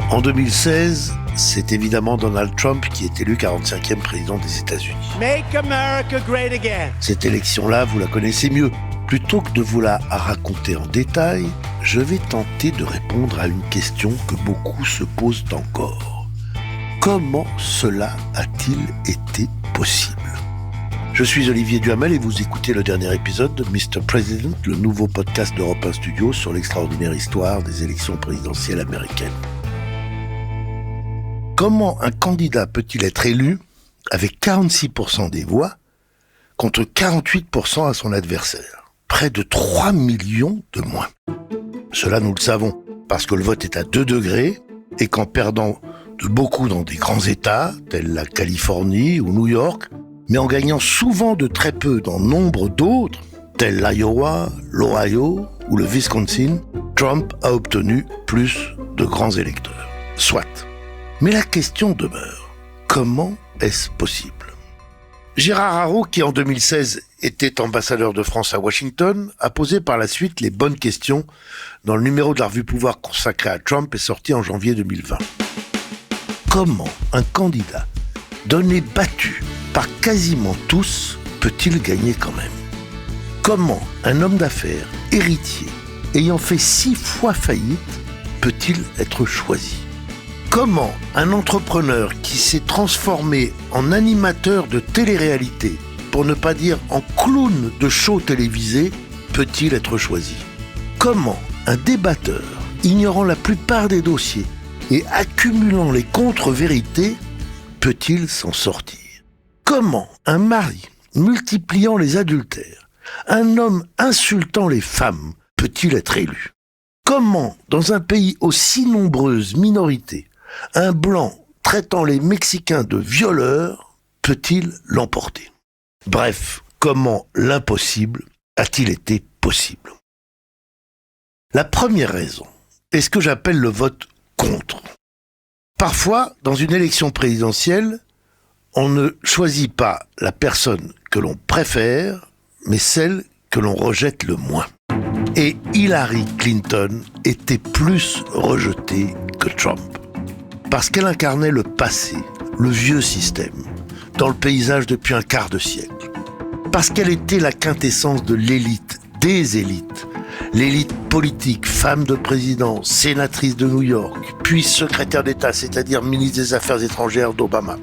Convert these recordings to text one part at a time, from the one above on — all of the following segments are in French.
En 2016, c'est évidemment Donald Trump qui est élu 45e président des États-Unis. Make America great again. Cette élection-là, vous la connaissez mieux. Plutôt que de vous la raconter en détail, je vais tenter de répondre à une question que beaucoup se posent encore. Comment cela a-t-il été possible ? Je suis Olivier Duhamel et vous écoutez le dernier épisode de Mr. President, le nouveau podcast d'Europe 1 Studio sur l'extraordinaire histoire des élections présidentielles américaines. Comment un candidat peut-il être élu avec 46% des voix contre 48% à son adversaire ? Près de 3 millions de moins. Cela, nous le savons, parce que le vote est à 2 degrés et qu'en perdant de beaucoup dans des grands États, tels la Californie ou New York, mais en gagnant souvent de très peu dans nombre d'autres, tels l'Iowa, l'Ohio ou le Wisconsin, Trump a obtenu plus de grands électeurs. Soit. Mais la question demeure, comment est-ce possible ? Gérard Haraud, qui en 2016 était ambassadeur de France à Washington, a posé par la suite les bonnes questions dans le numéro de la revue Pouvoir consacré à Trump et sorti en janvier 2020. Comment un candidat donné battu par quasiment tous peut-il gagner quand même ? Comment un homme d'affaires héritier ayant fait 6 fois faillite peut-il être choisi ? Comment un entrepreneur qui s'est transformé en animateur de télé-réalité, pour ne pas dire en clown de show télévisé, peut-il être choisi ? Comment un débatteur, ignorant la plupart des dossiers et accumulant les contre-vérités, peut-il s'en sortir ? Comment un mari, multipliant les adultères, un homme insultant les femmes, peut-il être élu ? Comment, dans un pays aussi nombreuses minorités, un blanc traitant les Mexicains de violeurs peut-il l'emporter ? Bref, comment l'impossible a-t-il été possible ? La première raison est ce que j'appelle le vote contre. Parfois, dans une élection présidentielle, on ne choisit pas la personne que l'on préfère, mais celle que l'on rejette le moins. Et Hillary Clinton était plus rejetée que Trump. Parce qu'elle incarnait le passé, le vieux système, dans le paysage depuis un quart de siècle. Parce qu'elle était la quintessence de l'élite, des élites. L'élite politique, femme de président, sénatrice de New York, puis secrétaire d'État, c'est-à-dire ministre des Affaires étrangères d'Obama.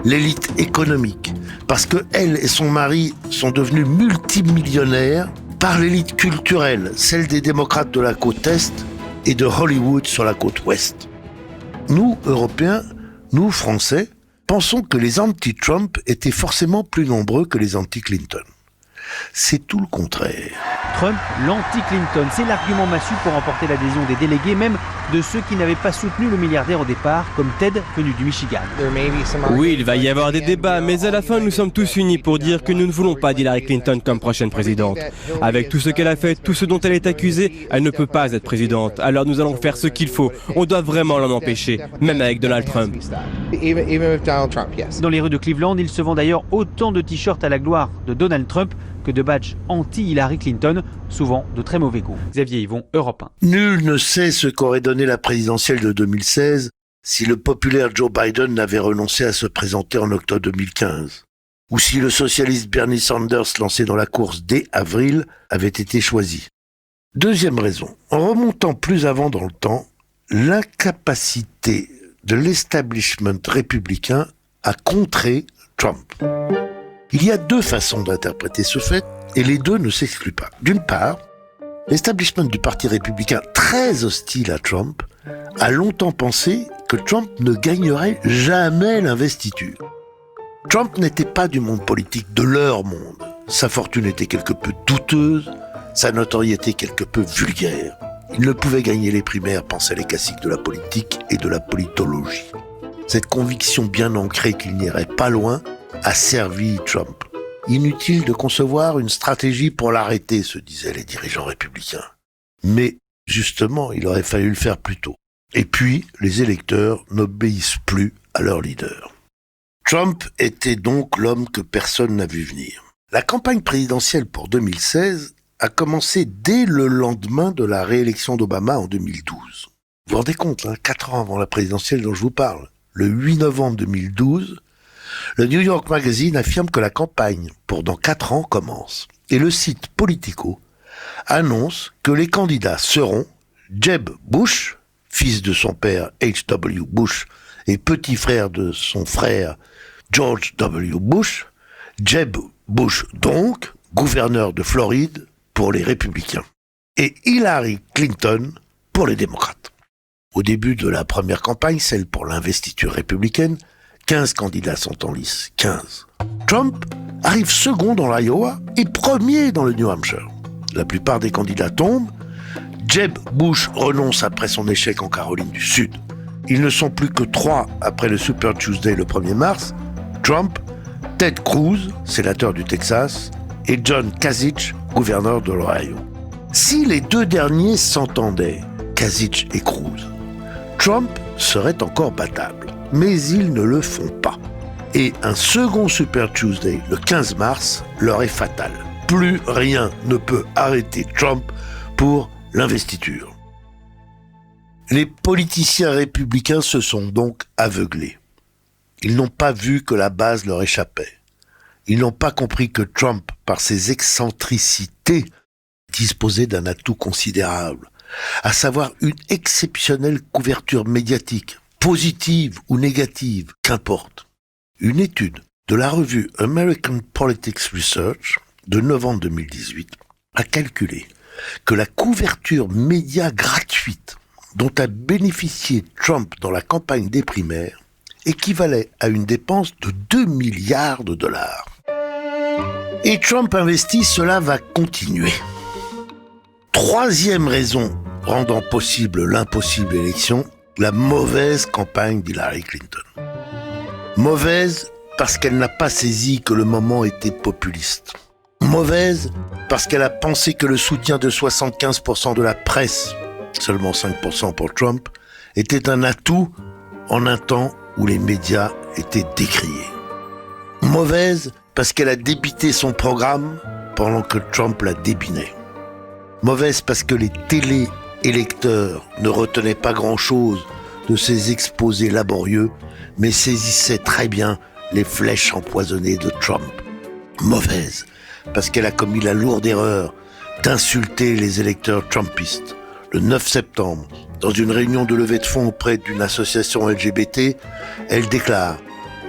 L'élite économique, parce que elle et son mari sont devenus multimillionnaires par l'élite culturelle, celle des démocrates de la côte Est et de Hollywood sur la côte Ouest. Nous, Européens, nous, Français, pensons que les anti-Trump étaient forcément plus nombreux que les anti-Clinton. C'est tout le contraire. Trump, l'anti-Clinton, c'est l'argument massue pour remporter l'adhésion des délégués, même de ceux qui n'avaient pas soutenu le milliardaire au départ, comme Ted, venu du Michigan. Oui, il va y avoir des débats, mais à la fin, nous sommes tous unis pour dire que nous ne voulons pas d'Hillary Clinton comme prochaine présidente. Avec tout ce qu'elle a fait, tout ce dont elle est accusée, elle ne peut pas être présidente. Alors nous allons faire ce qu'il faut. On doit vraiment l'en empêcher, même avec Donald Trump. Dans les rues de Cleveland, il se vend d'ailleurs autant de t-shirts à la gloire de Donald Trump que de badges anti-Hillary Clinton, souvent de très mauvais goût. Xavier Yvon, Europe 1. Nul ne sait ce qu'aurait donné la présidentielle de 2016 si le populaire Joe Biden n'avait renoncé à se présenter en octobre 2015, ou si le socialiste Bernie Sanders, lancé dans la course dès avril, avait été choisi. Deuxième raison, en remontant plus avant dans le temps, l'incapacité de l'establishment républicain à contrer Trump. Il y a 2 façons d'interpréter ce fait, et les 2 ne s'excluent pas. D'une part, l'establishment du Parti républicain, très hostile à Trump, a longtemps pensé que Trump ne gagnerait jamais l'investiture. Trump n'était pas du monde politique, de leur monde. Sa fortune était quelque peu douteuse, sa notoriété quelque peu vulgaire. Il ne pouvait gagner les primaires, pensaient les classiques de la politique et de la politologie. Cette conviction bien ancrée qu'il n'irait pas loin a servi Trump. Inutile de concevoir une stratégie pour l'arrêter, se disaient les dirigeants républicains. Mais, justement, il aurait fallu le faire plus tôt. Et puis, les électeurs n'obéissent plus à leur leader. Trump était donc l'homme que personne n'a vu venir. La campagne présidentielle pour 2016 a commencé dès le lendemain de la réélection d'Obama en 2012. Vous vous rendez compte, 4 ans avant la présidentielle dont je vous parle, le 8 novembre 2012, le New York Magazine affirme que la campagne pour dans 4 ans commence. Et le site Politico annonce que les candidats seront Jeb Bush, fils de son père H.W. Bush et petit frère de son frère George W. Bush, Jeb Bush donc, gouverneur de Floride pour les républicains, et Hillary Clinton pour les démocrates. Au début de la première campagne, celle pour l'investiture républicaine, 15 candidats sont en lice, 15. Trump arrive second dans l'Iowa et premier dans le New Hampshire. La plupart des candidats tombent. Jeb Bush renonce après son échec en Caroline du Sud. Ils ne sont plus que 3 après le Super Tuesday le 1er mars. Trump, Ted Cruz, sénateur du Texas, et John Kasich, gouverneur de l'Ohio. Si les 2 derniers s'entendaient, Kasich et Cruz, Trump serait encore battable. Mais ils ne le font pas. Et un second Super Tuesday, le 15 mars, leur est fatal. Plus rien ne peut arrêter Trump pour l'investiture. Les politiciens républicains se sont donc aveuglés. Ils n'ont pas vu que la base leur échappait. Ils n'ont pas compris que Trump, par ses excentricités, disposait d'un atout considérable, à savoir une exceptionnelle couverture médiatique, positive ou négative, qu'importe. Une étude de la revue American Politics Research de novembre 2018 a calculé que la couverture média gratuite dont a bénéficié Trump dans la campagne des primaires équivalait à une dépense de 2 milliards de dollars. Et Trump investit, cela va continuer. 3e raison rendant possible l'impossible élection, la mauvaise campagne d'Hillary Clinton. Mauvaise parce qu'elle n'a pas saisi que le moment était populiste. Mauvaise parce qu'elle a pensé que le soutien de 75% de la presse, seulement 5% pour Trump, était un atout en un temps où les médias étaient décriés. Mauvaise parce qu'elle a débité son programme pendant que Trump la débinait. Mauvaise parce que les téléélecteurs ne retenaient pas grand-chose de ses exposés laborieux, mais saisissaient très bien les flèches empoisonnées de Trump. Mauvaise parce qu'elle a commis la lourde erreur d'insulter les électeurs trumpistes. Le 9 septembre, dans une réunion de levée de fonds auprès d'une association LGBT, elle déclare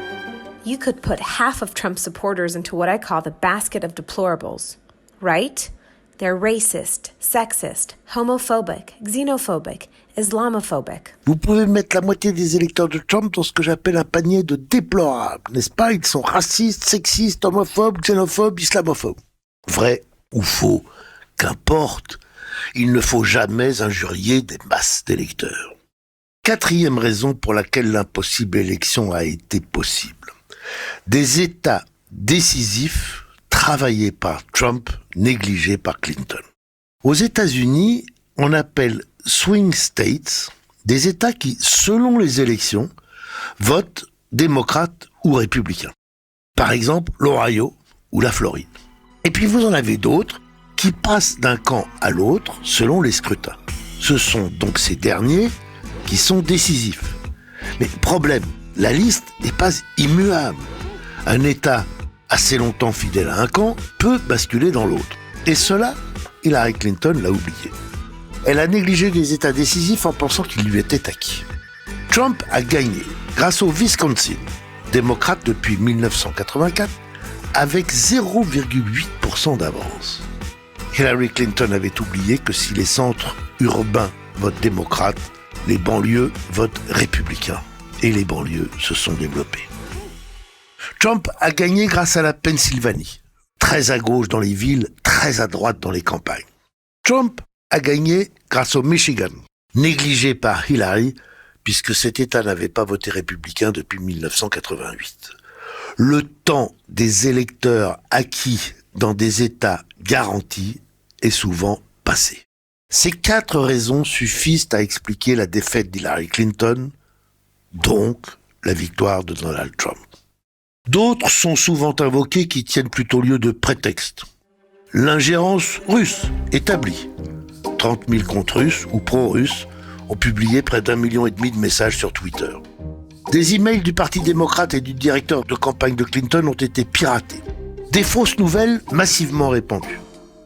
« You could put half of Trump supporters into what I call the basket of deplorables, right? They're racist, sexist, homophobic, xenophobic, islamophobic. » Vous pouvez mettre la moitié des électeurs de Trump dans ce que j'appelle un panier de déplorables, n'est-ce pas? Ils sont racistes, sexistes, homophobes, xénophobes, islamophobes. Vrai ou faux, qu'importe, il ne faut jamais injurier des masses d'électeurs. 4e raison pour laquelle l'impossible élection a été possible. Des États décisifs travaillés par Trump, négligés par Clinton. Aux États-Unis, on appelle swing states des États qui, selon les élections, votent démocrates ou républicains. Par exemple, l'Ohio ou la Floride. Et puis vous en avez d'autres qui passent d'un camp à l'autre selon les scrutins. Ce sont donc ces derniers qui sont décisifs. Mais problème, la liste n'est pas immuable. Un État assez longtemps fidèle à un camp peut basculer dans l'autre. Et cela, Hillary Clinton l'a oublié. Elle a négligé les États décisifs en pensant qu'ils lui étaient acquis. Trump a gagné grâce au Wisconsin, démocrate depuis 1984, avec 0,8% d'avance. Hillary Clinton avait oublié que si les centres urbains votent démocrate, les banlieues votent républicain. Et les banlieues se sont développées. Trump a gagné grâce à la Pennsylvanie, très à gauche dans les villes, très à droite dans les campagnes. Trump a gagné grâce au Michigan, négligé par Hillary, puisque cet État n'avait pas voté républicain depuis 1988. Le temps des électeurs acquis dans des États garantis est souvent passé. Ces 4 raisons suffisent à expliquer la défaite d'Hillary Clinton, donc la victoire de Donald Trump. D'autres sont souvent invoqués qui tiennent plutôt lieu de prétexte. L'ingérence russe établie. 30 000 comptes russes ou pro-russes ont publié près d'1,5 million de messages sur Twitter. Des emails du Parti démocrate et du directeur de campagne de Clinton ont été piratés. Des fausses nouvelles massivement répandues.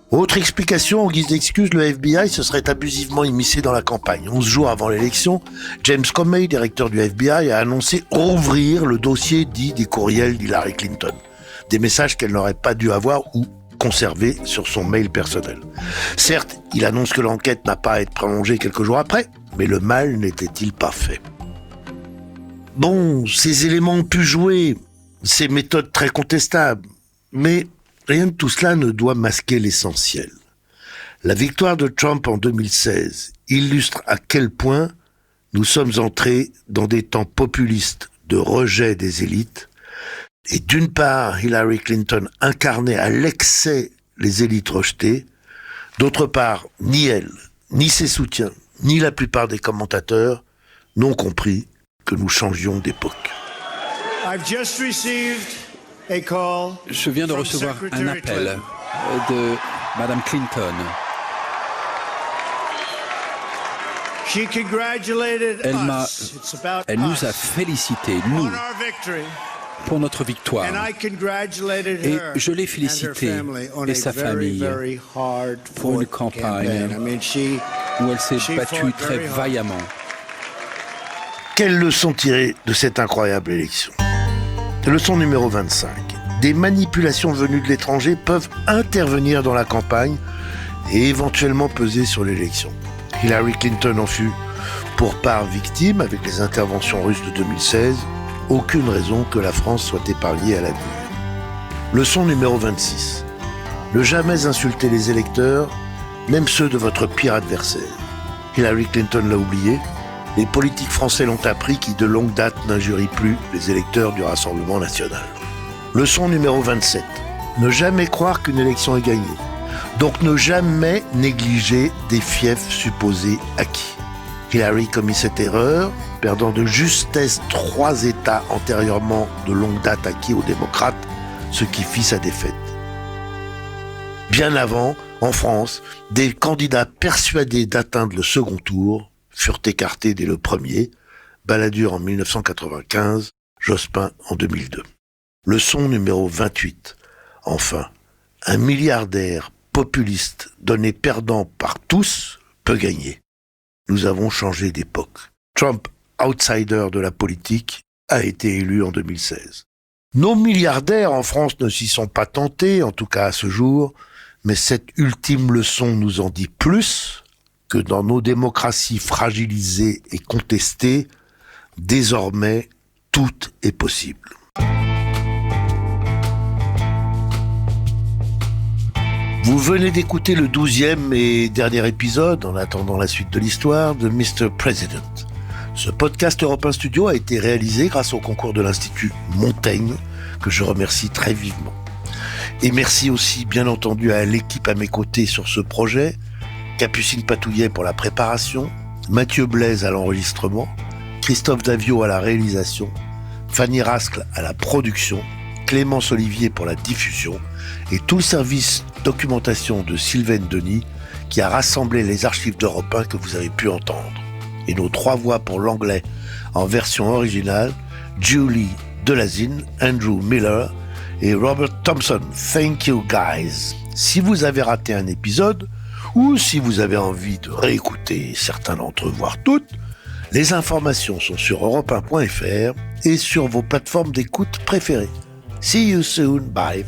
Autre explication, en guise d'excuse, le FBI se serait abusivement immiscé dans la campagne. 11 jours avant l'élection, James Comey, directeur du FBI, a annoncé rouvrir le dossier dit des courriels d'Hillary Clinton. Des messages qu'elle n'aurait pas dû avoir ou conserver sur son mail personnel. Certes, il annonce que l'enquête n'a pas à être prolongée quelques jours après, mais le mal n'était-il pas fait? Bon, ces éléments ont pu jouer, ces méthodes très contestables, mais rien de tout cela ne doit masquer l'essentiel. La victoire de Trump en 2016 illustre à quel point nous sommes entrés dans des temps populistes de rejet des élites. Et d'une part, Hillary Clinton incarnait à l'excès les élites rejetées. D'autre part, ni elle, ni ses soutiens, ni la plupart des commentateurs n'ont compris que nous changions d'époque. Je viens de recevoir un appel de Madame Clinton. Elle nous a félicités, nous, pour notre victoire. Et je l'ai félicité et sa famille pour une campagne où elle s'est battue très vaillamment. Quelle leçon tirer de cette incroyable élection? Leçon numéro 25. Des manipulations venues de l'étranger peuvent intervenir dans la campagne et éventuellement peser sur l'élection. Hillary Clinton en fut pour part victime avec les interventions russes de 2016. Aucune raison que la France soit épargnée à l'avenir. Leçon numéro 26. Ne jamais insulter les électeurs, même ceux de votre pire adversaire. Hillary Clinton l'a oublié. Les politiques français l'ont appris qui de longue date n'injurient plus les électeurs du Rassemblement national. Leçon numéro 27. Ne jamais croire qu'une élection est gagnée. Donc ne jamais négliger des fiefs supposés acquis. Hillary commis cette erreur, perdant de justesse 3 États antérieurement de longue date acquis aux démocrates, ce qui fit sa défaite. Bien avant, en France, des candidats persuadés d'atteindre le second tour furent écartés dès le premier, Balladur en 1995, Jospin en 2002. Leçon numéro 28. Enfin, un milliardaire populiste donné perdant par tous peut gagner. Nous avons changé d'époque. Trump, outsider de la politique, a été élu en 2016. Nos milliardaires en France ne s'y sont pas tentés, en tout cas à ce jour, mais cette ultime leçon nous en dit plus que dans nos démocraties fragilisées et contestées, désormais, tout est possible. Vous venez d'écouter le 12e et dernier épisode, en attendant la suite de l'histoire, de Mr. President. Ce podcast Europe 1 Studio a été réalisé grâce au concours de l'Institut Montaigne, que je remercie très vivement. Et merci aussi, bien entendu, à l'équipe à mes côtés sur ce projet, Capucine Patouillet pour la préparation, Mathieu Blaise à l'enregistrement, Christophe Davio à la réalisation, Fanny Rascle à la production, Clémence Olivier pour la diffusion et tout le service documentation de Sylvaine Denis qui a rassemblé les archives d'Europe 1 que vous avez pu entendre. Et nos 3 voix pour l'anglais en version originale, Julie Delazine, Andrew Miller et Robert Thompson. Thank you guys. Si vous avez raté un épisode ou si vous avez envie de réécouter certains d'entre eux, voire toutes, les informations sont sur europe1.fr et sur vos plateformes d'écoute préférées. See you soon. Bye.